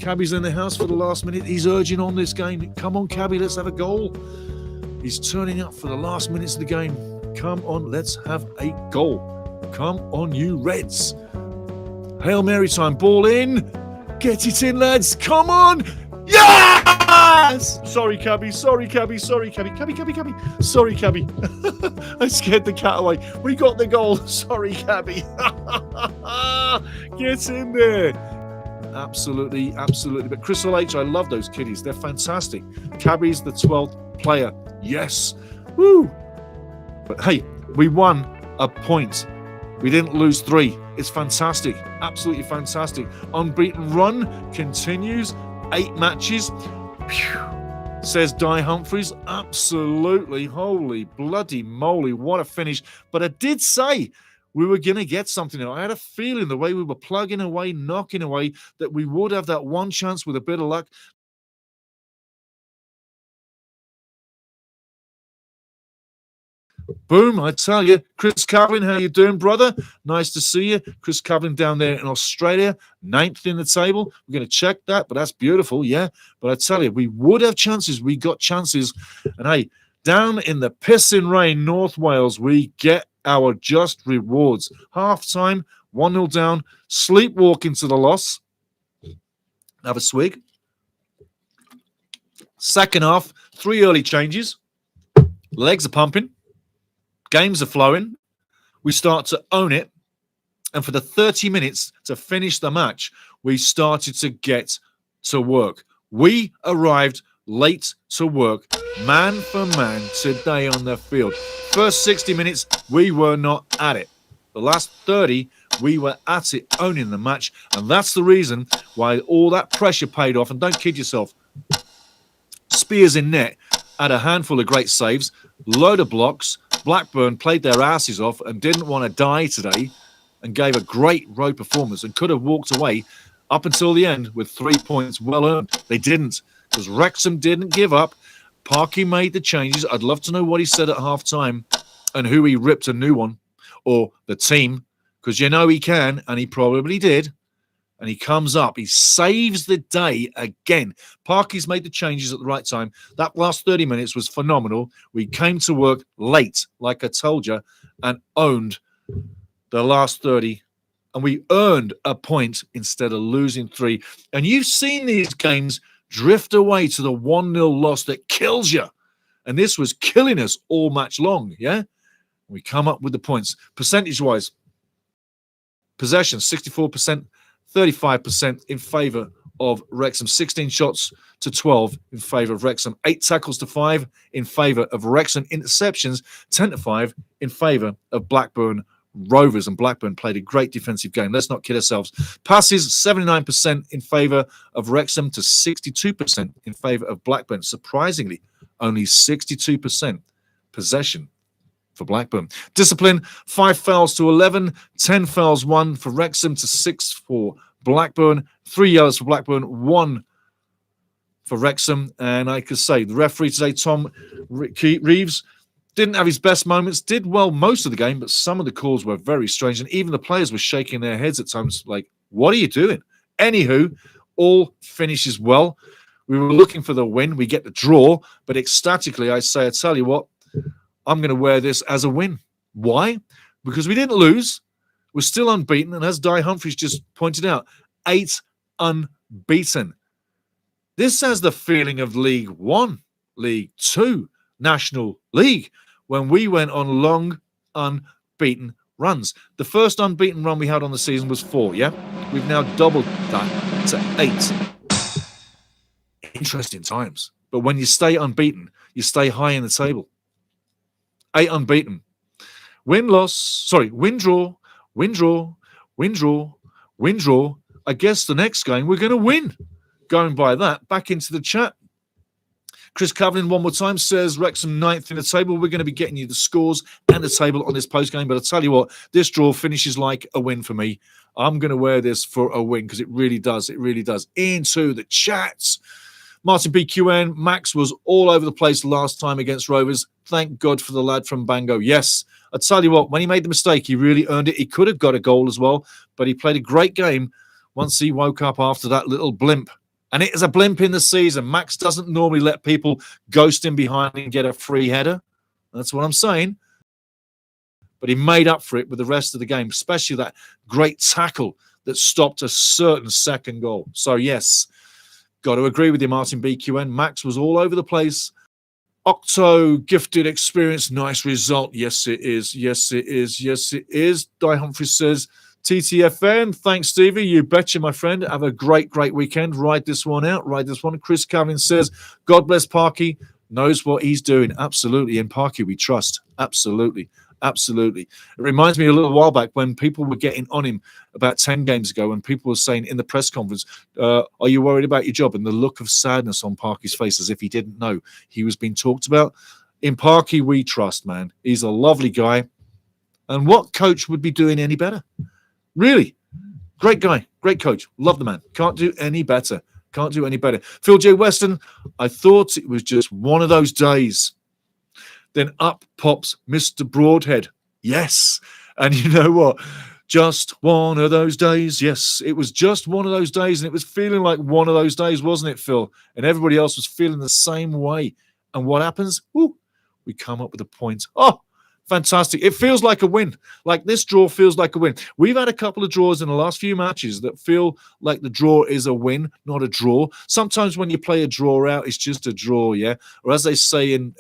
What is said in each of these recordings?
Cabby's in the house for the last minute. He's urging on this game. Come on, Cabby, let's have a goal. He's turning up for the last minutes of the game. Come on, let's have a goal. Come on, you Reds. Hail Mary time, ball in. Get it in, lads. Come on. Yes! Sorry, Cabby. Sorry, Cabby. Sorry, Cabby. Cabby. Sorry, Cabby. I scared the cat away. We got the goal. Sorry, Cabby. Get in there. Absolutely. But Crystal H, I love those kiddies. They're fantastic. Cabby's the 12th player. Yes. Woo. But hey, we won a point. We didn't lose 3. It's fantastic. Absolutely fantastic. Unbeaten run continues. 8 matches. Phew, says Di Humphries. Absolutely. Holy bloody moly. What a finish. But I did say we were going to get something. I had a feeling the way we were plugging away, knocking away, that we would have that one chance with a bit of luck. Boom, I tell you. Chris Coughlin, how you doing, brother? Nice to see you. Chris Coughlin down there in Australia, 9th in the table. We're going to check that, but that's beautiful, yeah. But I tell you, we would have chances. We got chances. And hey, down in the pissing rain, North Wales, we get our just rewards. Half-time, 1-0 down, sleepwalking to the loss. Have a swig. Second half, 3 early changes. Legs are pumping. Games are flowing. We start to own it. And for the 30 minutes to finish the match, we started to get to work. We arrived late to work, man for man, today on the field. First 60 minutes, we were not at it. The last 30, we were at it, owning the match. And that's the reason why all that pressure paid off. And don't kid yourself. Spears in net had a handful of great saves, load of blocks. Blackburn played their asses off and didn't want to die today and gave a great road performance and could have walked away up until the end with 3 points well earned. They didn't, because Wrexham didn't give up. Parky made the changes. I'd love to know what he said at half-time and who he ripped a new one, or the team, because you know he can, and he probably did. And he comes up. He saves the day again. Parky's made the changes at the right time. That last 30 minutes was phenomenal. We came to work late, like I told you, and owned the last 30. And we earned a point instead of losing 3. And you've seen these games drift away to the 1-0 loss that kills you. And this was killing us all match long, yeah? We come up with the points. Percentage-wise, possession, 64%. 35% in favour of Wrexham. 16 shots to 12 in favour of Wrexham. 8 tackles to 5 in favour of Wrexham. Interceptions, 10 to 5 in favour of Blackburn Rovers. And Blackburn played a great defensive game. Let's not kid ourselves. Passes, 79% in favour of Wrexham to 62% in favour of Blackburn. Surprisingly, only 62% possession for Blackburn. Discipline, 5 fouls to 11, 10 fouls, 1 for Wrexham to 6 for Blackburn, 3 yellows for Blackburn, 1 for Wrexham. And I could say the referee today, Tom Reeves, didn't have his best moments, did well most of the game, but some of the calls were very strange. And even the players were shaking their heads at times like, what are you doing? Anywho, all finishes well. We were looking for the win. We get the draw, but ecstatically, I say, I tell you what, I'm going to wear this as a win. Why? Because we didn't lose. We're still unbeaten. And as Di Humphries just pointed out, 8 unbeaten. This has the feeling of League One, League Two, National League, when we went on long unbeaten runs. The first unbeaten run we had on the season was 4, yeah? We've now doubled that to 8. Interesting times. But when you stay unbeaten, you stay high in the table. 8 unbeaten. Win, draw, win, draw, win, draw, win, draw. I guess the next game we're going to win. Going by that, back into the chat. Chris Coughlin one more time says Wrexham 9th in the table. We're going to be getting you the scores and the table on this post game. But I'll tell you what, this draw finishes like a win for me. I'm going to wear this for a win because it really does. It really does. Into the chats. Martin BQN, Max was all over the place last time against Rovers. Thank God for the lad from Bango. Yes, I tell you what, when he made the mistake, he really earned it. He could have got a goal as well, but he played a great game once he woke up after that little blimp. And it is a blimp in the season. Max doesn't normally let people ghost him behind and get a free header. That's what I'm saying. But he made up for it with the rest of the game, especially that great tackle that stopped a certain second goal. So, yes, got to agree with you, Martin BQN. Max was all over the place. Octo, gifted experience, nice result. Yes, it is. Yes, it is. Yes, it is. Di Humphrey says, TTFN, thanks, Stevie. You betcha, my friend. Have a great, great weekend. Ride this one out. Ride this one. Chris Calvin says, God bless Parky. Knows what he's doing. Absolutely. In Parky, we trust. Absolutely. Absolutely. It reminds me a little while back when people were getting on him about 10 games ago, and people were saying in the press conference, are you worried about your job? And the look of sadness on Parky's face as if he didn't know he was being talked about. In Parky, we trust, man. He's a lovely guy. And what coach would be doing any better? Really? Great guy. Great coach. Love the man. Can't do any better. Can't do any better. Phil J. Weston, I thought it was just one of those days. Then up pops Mr. Broadhead. Yes. And you know what? Just one of those days. Yes, it was just one of those days. And it was feeling like one of those days, wasn't it, Phil? And everybody else was feeling the same way. And what happens? Ooh, we come up with a point. Oh, fantastic. It feels like a win. Like this draw feels like a win. We've had a couple of draws in the last few matches that feel like the draw is a win, not a draw. Sometimes when you play a draw out, it's just a draw, yeah? Or as they say in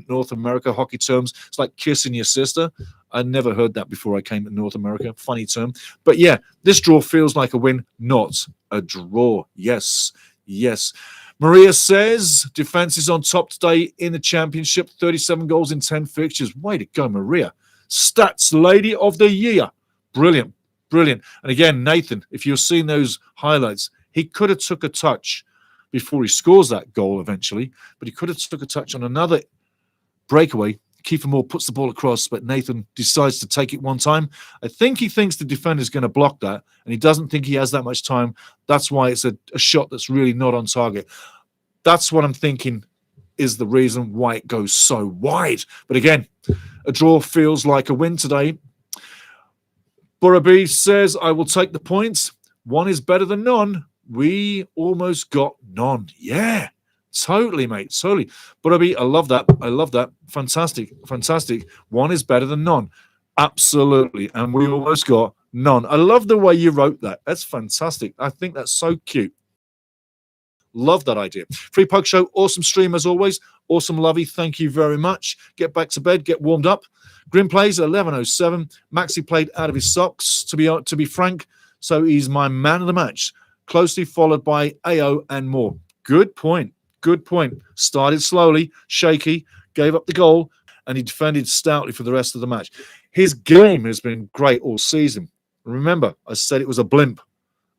North America, hockey terms, it's like kissing your sister. I never heard that before I came to North America. Funny term. But yeah, this draw feels like a win, not a draw. Yes, yes. Maria says, defense is on top today in the championship. 37 goals in 10 fixtures. Way to go, Maria. Stats Lady of the Year. Brilliant, brilliant. And again, Nathan, if you're seeing those highlights, he could have took a touch before he scores that goal eventually, but he could have took a touch on another breakaway. Kiefer Moore puts the ball across, but Nathan decides to take it one time. I think he thinks the defender's going to block that, and he doesn't think he has that much time. That's why it's a shot that's really not on target. That's what I'm thinking is the reason why it goes so wide. But again, a draw feels like a win today. Burabi says, I will take the points. One is better than none. We almost got none. Yeah. Totally, mate. Totally. Burabi, I love that. I love that. Fantastic. Fantastic. One is better than none. Absolutely. And we almost got none. I love the way you wrote that. That's fantastic. I think that's so cute. Love that idea. Free Poke Show. Awesome stream as always. Awesome, Lovey. Thank you very much. Get back to bed. Get warmed up. Grim plays at 11:07. Maxi played out of his socks, to be frank. So he's my man of the match. Closely followed by AO and Moore. Good point. Good point. Started slowly, shaky, gave up the goal, and he defended stoutly for the rest of the match. His game has been great all season. Remember, I said it was a blimp,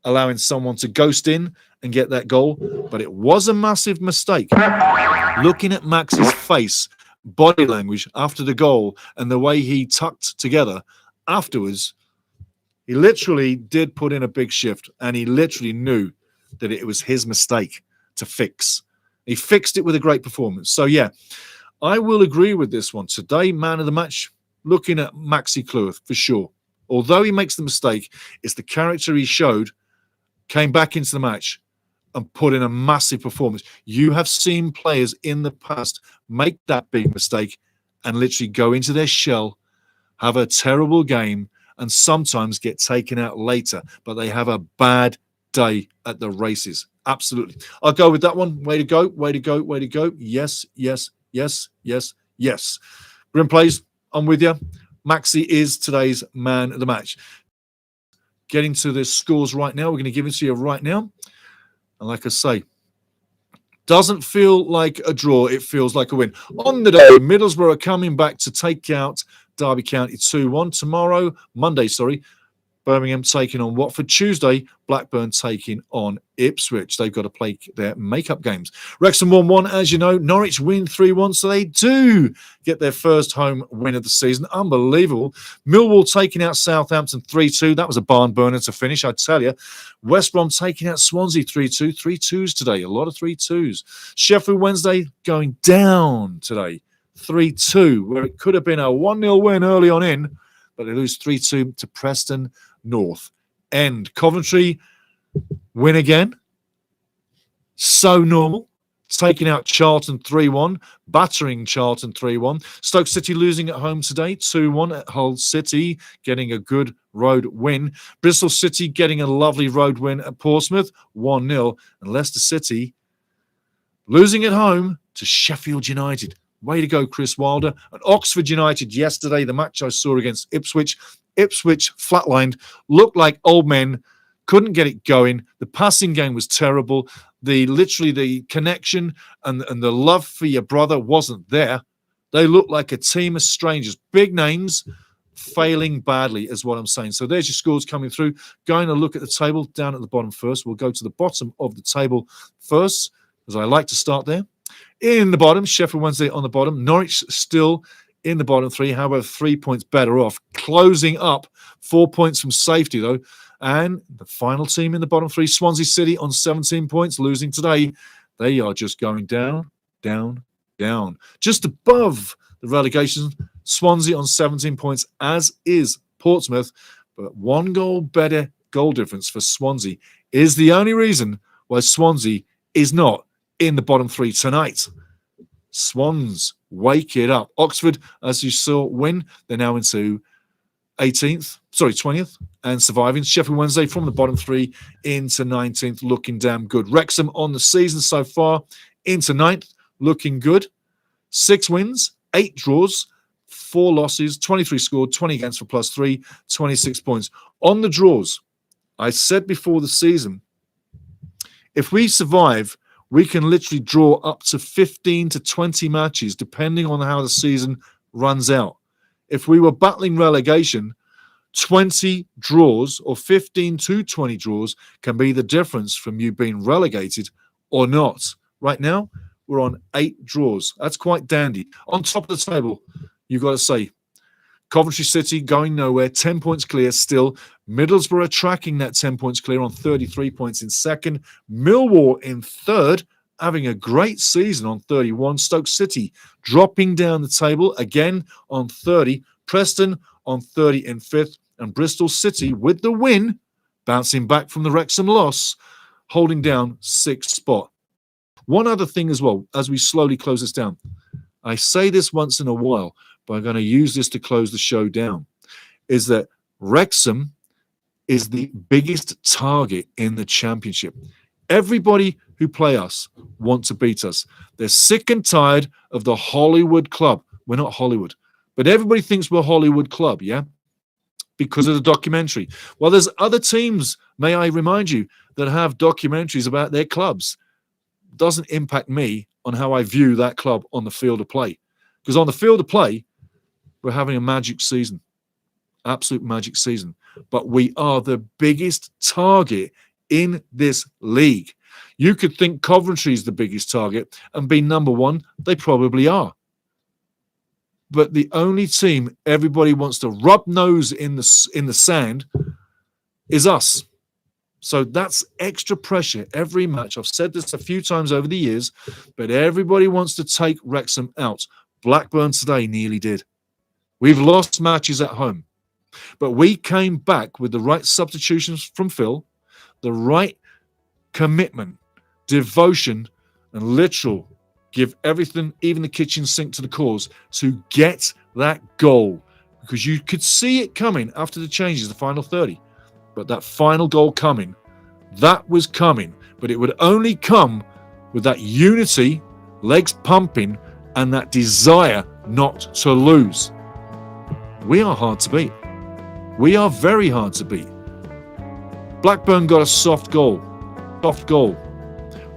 allowing someone to ghost in and get that goal, but it was a massive mistake. Looking at Max's face, body language after the goal, and the way he tucked together afterwards, he literally did put in a big shift, and he literally knew that it was his mistake to fix. He fixed it with a great performance. So, yeah, I will agree with this one. Today, man of the match, looking at Maxi Cleworth for sure. Although he makes the mistake, it's the character he showed, came back into the match and put in a massive performance. You have seen players in the past make that big mistake and literally go into their shell, have a terrible game, and sometimes get taken out later, but they have a bad day at the races. Absolutely. I'll go with that one. Way to go. Way to go. Way to go. Yes, yes, yes, yes, yes. Grim plays. I'm with you. Maxi is today's man of the match. Getting to the scores right now. We're going to give it to you right now. And like I say, doesn't feel like a draw. It feels like a win. On the day, Middlesbrough are coming back to take out Derby County 2-1. Tomorrow, Monday, Birmingham taking on Watford. Tuesday, Blackburn taking on Ipswich. They've got to play their makeup games. Wrexham 1-1, as you know. Norwich win 3-1, so they do get their first home win of the season. Unbelievable. Millwall taking out Southampton 3-2. That was a barn burner to finish, I tell you. West Brom taking out Swansea 3-2. 3-2s today. A lot of 3-2s. Sheffield Wednesday going down today. 3-2, where it could have been a 1-0 win early on in, but they lose 3-2 to Preston North End. Coventry win again. So normal. Taking out Charlton 3-1, battering Charlton 3-1. Stoke City losing at home today, 2-1 at Hull City, getting a good road win. Bristol City getting a lovely road win at Portsmouth, 1-0. And Leicester City losing at home to Sheffield United. Way to go, Chris Wilder. And Oxford United yesterday, the match I saw against Ipswich. Ipswich flatlined, looked like old men, couldn't get it going. The passing game was terrible. The connection and the love for your brother wasn't there. They looked like a team of strangers. Big names failing badly is what I'm saying. So there's your scores coming through. Going to look at the table down at the bottom first. We'll go to the bottom of the table first, as I like to start there. In the bottom, Sheffield Wednesday on the bottom. Norwich still in the bottom three, however, 3 points better off. Closing up, 4 points from safety, though. And the final team in the bottom three, Swansea City on 17 points, losing today. They are just going down, down, down. Just above the relegation, Swansea on 17 points, as is Portsmouth. But 1 goal better goal difference for Swansea is the only reason why Swansea is not in the bottom three tonight. Swans, wake it up. Oxford, as you saw, win. They're now into 20th, and surviving. Sheffield Wednesday from the bottom three into 19th, looking damn good. Wrexham on the season so far into 9th, looking good. 6 wins, 8 draws, 4 losses, 23 scored, 20 against for +3, 26 points. On the draws, I said before the season, if we survive, we can literally draw up to 15 to 20 matches, depending on how the season runs out. If we were battling relegation, 20 draws or 15 to 20 draws can be the difference from you being relegated or not. Right now, we're on 8 draws. That's quite dandy. On top of the table, you've got to say, Coventry City going nowhere, 10 points clear still. Middlesbrough tracking that 10 points clear on 33 points in second. Millwall in third, having a great season on 31. Stoke City dropping down the table again on 30. Preston on 30 in 5th. And Bristol City with the win, bouncing back from the Wrexham loss, holding down 6th spot. One other thing as well, as we slowly close this down. I say this once in a while, but I'm going to use this to close the show down, is that Wrexham is the biggest target in the Championship. Everybody who play us want to beat us. They're sick and tired of the Hollywood club. We're not Hollywood, but everybody thinks we're Hollywood club, yeah? Because of the documentary. Well, there's other teams, may I remind you, that have documentaries about their clubs. Doesn't impact me on how I view that club on the field of play. Because on the field of play, we're having a magic season. Absolute magic season. But we are the biggest target in this league. You could think Coventry is the biggest target and be number one. They probably are. But the only team everybody wants to rub nose in the sand is us. So that's extra pressure every match. I've said this a few times over the years, but everybody wants to take Wrexham out. Blackburn today nearly did. We've lost matches at home, but we came back with the right substitutions from Phil, the right commitment, devotion, and literal give everything, even the kitchen sink, to the cause to get that goal. Because you could see it coming after the changes, the final 30. But that final goal coming, that was coming. But it would only come with that unity, legs pumping, and that desire not to lose. We are hard to beat. We are very hard to beat. Blackburn got a soft goal. Soft goal.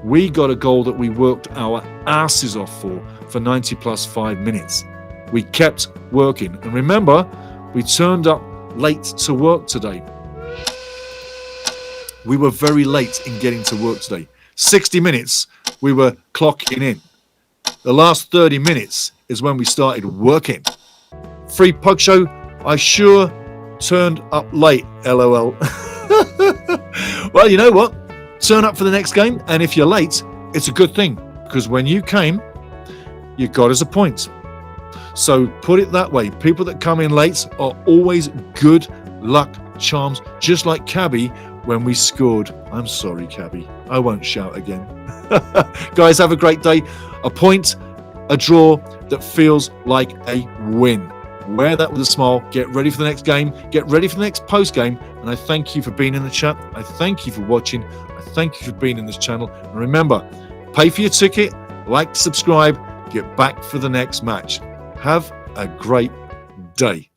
We got a goal that we worked our asses off for 90 plus 5 minutes. We kept working. And remember, we turned up late to work today. We were very late in getting to work today. 60 minutes, we were clocking in. The last 30 minutes is when we started working. Free pug show, I sure turned up late, LOL. Well, you know what? Turn up for the next game, and if you're late, it's a good thing, because when you came, you got us a point. So put it that way. People that come in late are always good luck charms, just like Cabby when we scored. I'm sorry, Cabby. I won't shout again. Guys, have a great day. A point, a draw that feels like a win. Wear that with a smile. Get ready for the next game. Get ready for the next post game. And I thank you for being in the chat. I thank you for watching. I thank you for being in this channel. And remember, pay for your ticket, like, subscribe, get back for the next match. Have a great day.